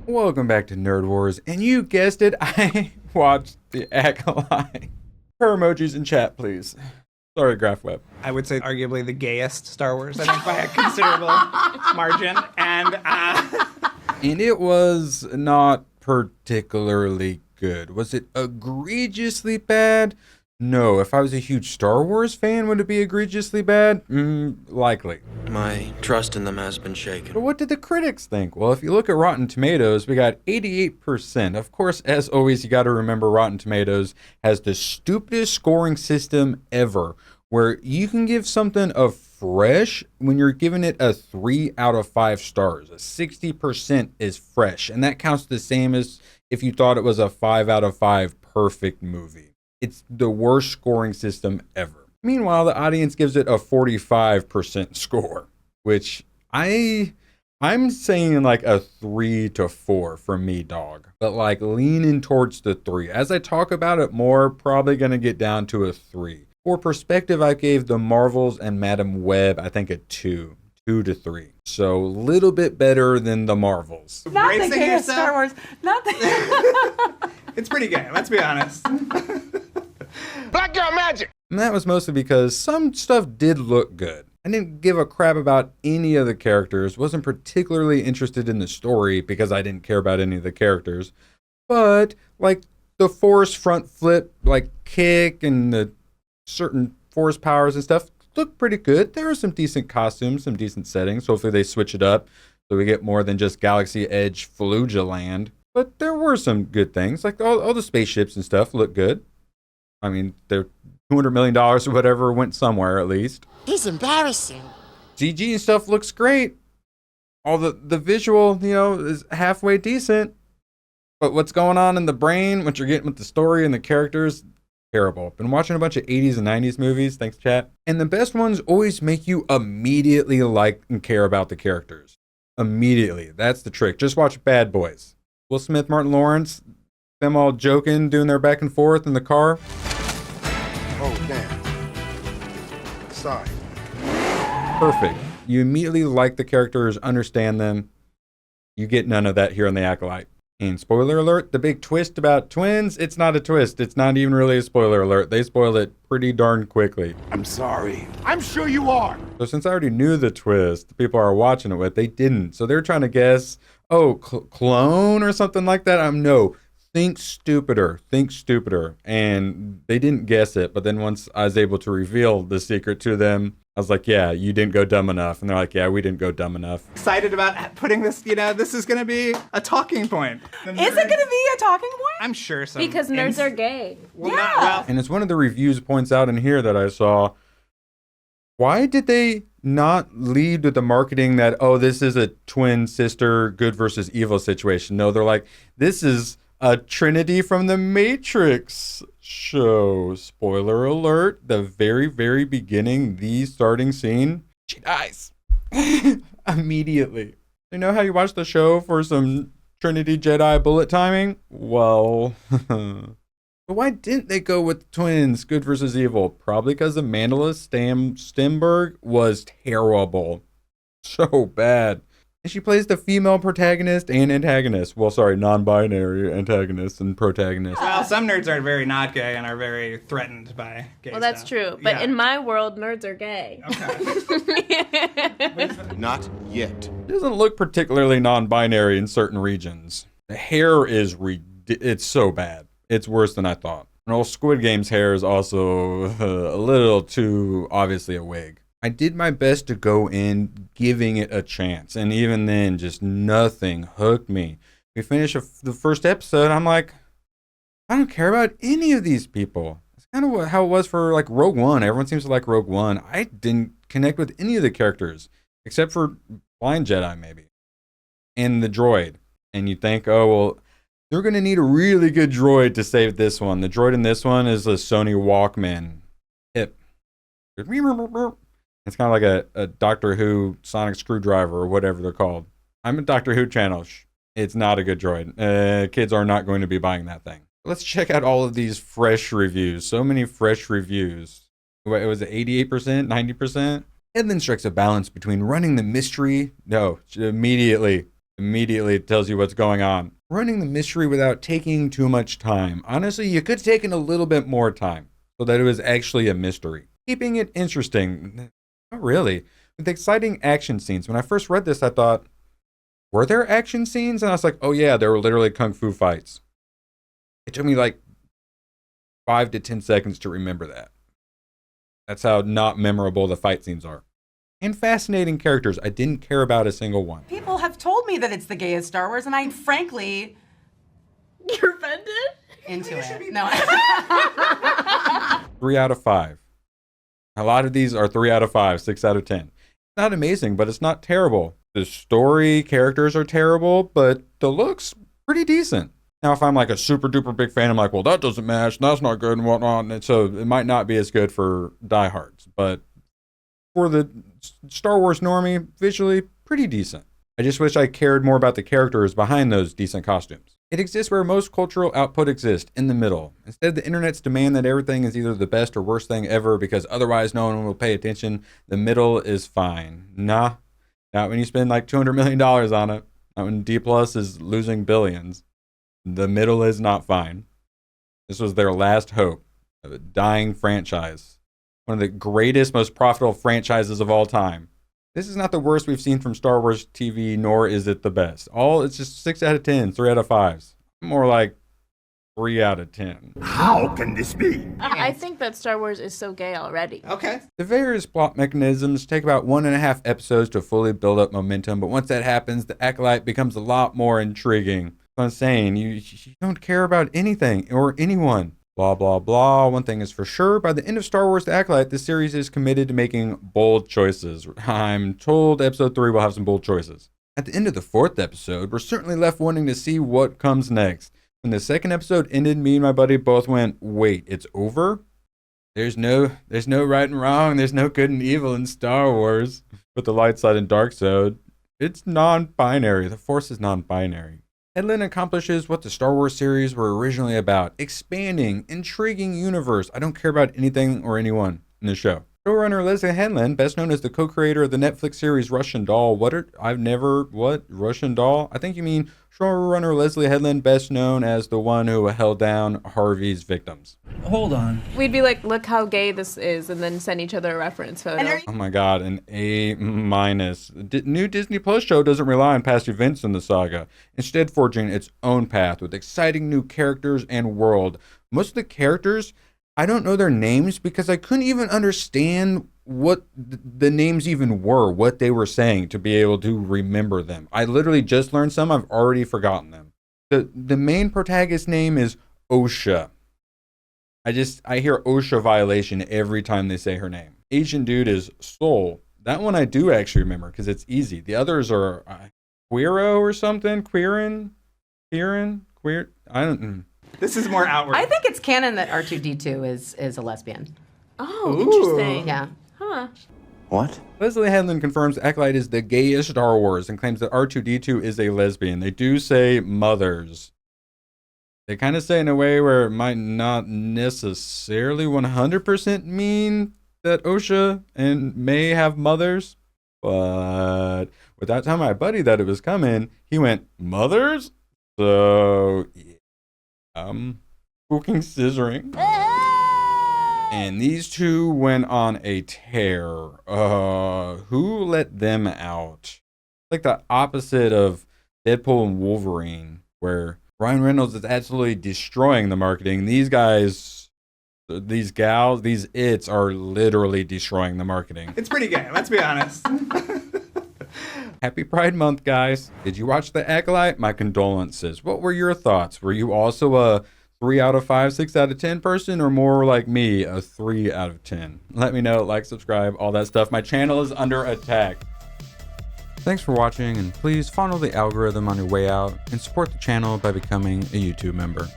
Welcome back to Nerd Wars, and you guessed it, I watched the Acolyte. Per emojis in chat, please. Sorry, GraphWeb. I would say arguably the gayest Star Wars, I think, by a considerable margin. And it was not particularly good. Was it egregiously bad? No. If I was a huge Star Wars fan, would it be egregiously bad? Likely. My trust in them has been shaken. But what did the critics think? Well, if you look at Rotten Tomatoes, we got 88%. Of course, as always, you got to remember Rotten Tomatoes has the stupidest scoring system ever, where you can give something a fresh when you're giving it a 3 out of 5 stars. A 60% is fresh, and that counts the same as if you thought it was a 5 out of 5 perfect movie. It's the worst scoring system ever. Meanwhile, the audience gives it a 45% score, which I'm saying like a 3 to 4 for me, dog. But like leaning towards the 3. As I talk about it more, probably going to get down to a 3. For perspective, I gave the Marvels and Madam Web, I think, a 2 to 3. So a little bit better than the Marvels. Not the gayest Star Wars. Not the. It's pretty gay, let's be honest. Black girl magic! And that was mostly because some stuff did look good. I didn't give a crap about any of the characters, wasn't particularly interested in the story because I didn't care about any of the characters. But, like, the Force front flip, like, kick and the certain Force powers and stuff looked pretty good. There were some decent costumes, some decent settings. Hopefully they switch it up so we get more than just Galaxy Edge Fallujah land. But there were some good things, like all the spaceships and stuff looked good. I mean, they're $200 million or whatever went somewhere at least. He's embarrassing. CG and stuff looks great. All the visual, is halfway decent. But what's going on in the brain, what you're getting with the story and the characters, terrible. Been watching a bunch of 80s and 90s movies, thanks chat. And the best ones always make you immediately like and care about the characters. Immediately. That's the trick. Just watch Bad Boys. Will Smith, Martin Lawrence, them all joking, doing their back and forth in the car. Oh, damn. Sorry. Perfect. You immediately like the characters, understand them. You get none of that here on The Acolyte. And spoiler alert, the big twist about twins, it's not a twist. It's not even really a spoiler alert. They spoil it pretty darn quickly. I'm sorry. I'm sure you are. So since I already knew the twist, the people I were watching it with, they didn't. So they're trying to guess, clone or something like that. No, think stupider. And they didn't guess it. But then once I was able to reveal the secret to them, I was like, yeah, you didn't go dumb enough. And they're like, yeah, we didn't go dumb enough. Excited about putting this, this is going to be a talking point. Is it going to be a talking point? I'm sure so. Because nerds are gay. Well, Yeah. not well. And it's one of the reviews points out in here that I saw, why did they not lead with the marketing that, this is a twin sister good versus evil situation? No, they're like, this is a Trinity from the Matrix show. Spoiler alert, the very, very beginning, the starting scene, she dies. Immediately. You know how you watch the show for some Trinity Jedi bullet timing? Well, but why didn't they go with twins, good versus evil? Probably because Amandla Stenberg was terrible. So bad. And she plays the female protagonist and antagonist. Well, sorry, non-binary antagonist and protagonist. Well, some nerds are very not gay and are very threatened by gay Well, that's stuff. true. But Yeah. in my world, nerds are gay. Okay. Not yet. It doesn't look particularly non-binary in certain regions. The hair is it's so bad. It's worse than I thought. And old Squid Game's hair is also a little too obviously a wig. I did my best to go in giving it a chance. And even then, just nothing hooked me. We finished the first episode. I'm like, I don't care about any of these people. It's kind of how it was for like Rogue One. Everyone seems to like Rogue One. I didn't connect with any of the characters except for Blind Jedi maybe. And the droid. And you think, they're going to need a really good droid to save this one. The droid in this one is a Sony Walkman. It's kind of like a Doctor Who sonic screwdriver or whatever they're called. I'm a Doctor Who channel. It's not a good droid. Kids are not going to be buying that thing. Let's check out all of these fresh reviews. So many fresh reviews. It was 88%, 90%. And then strikes a balance between running the mystery. No, immediately. Immediately it tells you what's going on. Running the mystery without taking too much time. Honestly, you could have taken a little bit more time so that it was actually a mystery. Keeping it interesting. Not really. With exciting action scenes. When I first read this, I thought, were there action scenes? And I was like, oh yeah, there were literally kung fu fights. It took me like 5 to 10 seconds to remember that. That's how not memorable the fight scenes are. And fascinating characters. I didn't care about a single one. People have told me that it's the gayest Star Wars, and I frankly You're offended? into it. No. 3 out of 5. A lot of these are 3 out of 5, 6 out of 10. Not amazing, but it's not terrible. The story, characters are terrible, but the looks pretty decent. Now, if I'm like a super duper big fan, I'm like, well, that doesn't match, that's not good and whatnot. And so it might not be as good for diehards, but for the Star Wars normie, visually pretty decent. I just wish I cared more about the characters behind those decent costumes. It exists where most cultural output exists, in the middle. Instead, the internet's demand that everything is either the best or worst thing ever because otherwise no one will pay attention. The middle is fine. Nah, not when you spend like $200 million on it. Not when D Plus is losing billions. The middle is not fine. This was their last hope of a dying franchise. One of the greatest, most profitable franchises of all time. This is not the worst we've seen from Star Wars TV, nor is it the best. It's just 6 out of 10, 3 out of 5s. More like 3 out of 10. How can this be? I think that Star Wars is so gay already. Okay. The various plot mechanisms take about 1.5 episodes to fully build up momentum, but once that happens, the Acolyte becomes a lot more intriguing. I'm saying, you don't care about anything or anyone. Blah, blah, blah. One thing is for sure, by the end of Star Wars The Acolyte, the series is committed to making bold choices. I'm told episode 3 will have some bold choices. At the end of the 4th episode, we're certainly left wanting to see what comes next. When the 2nd episode ended, me and my buddy both went, wait, it's over? There's no right and wrong, there's no good and evil in Star Wars. With the light side and dark side, it's non-binary. The Force is non-binary. Headland accomplishes what the Star Wars series were originally about. Expanding, intriguing universe. I don't care about anything or anyone in the show. Showrunner Leslie Headland, best known as the co-creator of the Netflix series Russian Doll. Russian Doll? I think you mean showrunner Leslie Headland, best known as the one who held down Harvey's victims. Hold on. We'd be like, look how gay this is, and then send each other a reference photo. Oh my god, an A-. New Disney Plus show doesn't rely on past events in the saga, instead forging its own path with exciting new characters and world. Most of the characters, I don't know their names because I couldn't even understand what the names even were, what they were saying to be able to remember them. I literally just learned some, I've already forgotten them. The main protagonist's name is Osha. I hear Osha violation every time they say her name. Asian dude is Soul. That one I do actually remember because it's easy. The others are Queero or something. Queer. I don't. This is more outward. I think it's canon that R2D2 is a lesbian. Oh, interesting. Yeah. Huh. What? Leslie Headland confirms Acolyte is the gayest Star Wars and claims that R2D2 is a lesbian. They do say mothers. They kind of say in a way where it might not necessarily 100% mean that Osha and May have mothers. But without telling my buddy that it was coming, he went, mothers? So, yeah. Fucking scissoring. And these two went on a tear. Who let them out? Like the opposite of Deadpool and Wolverine, where Ryan Reynolds is absolutely destroying the marketing. These guys, these gals, these its are literally destroying the marketing. It's pretty gay, let's be honest. Happy Pride Month, guys. Did you watch The Acolyte? My condolences. What were your thoughts? Were you also a 3 out of 5, 6 out of 10 person, or more like me, a 3 out of 10? Let me know, like, subscribe, all that stuff. My channel is under attack. Thanks for watching, and please follow the algorithm on your way out and support the channel by becoming a YouTube member.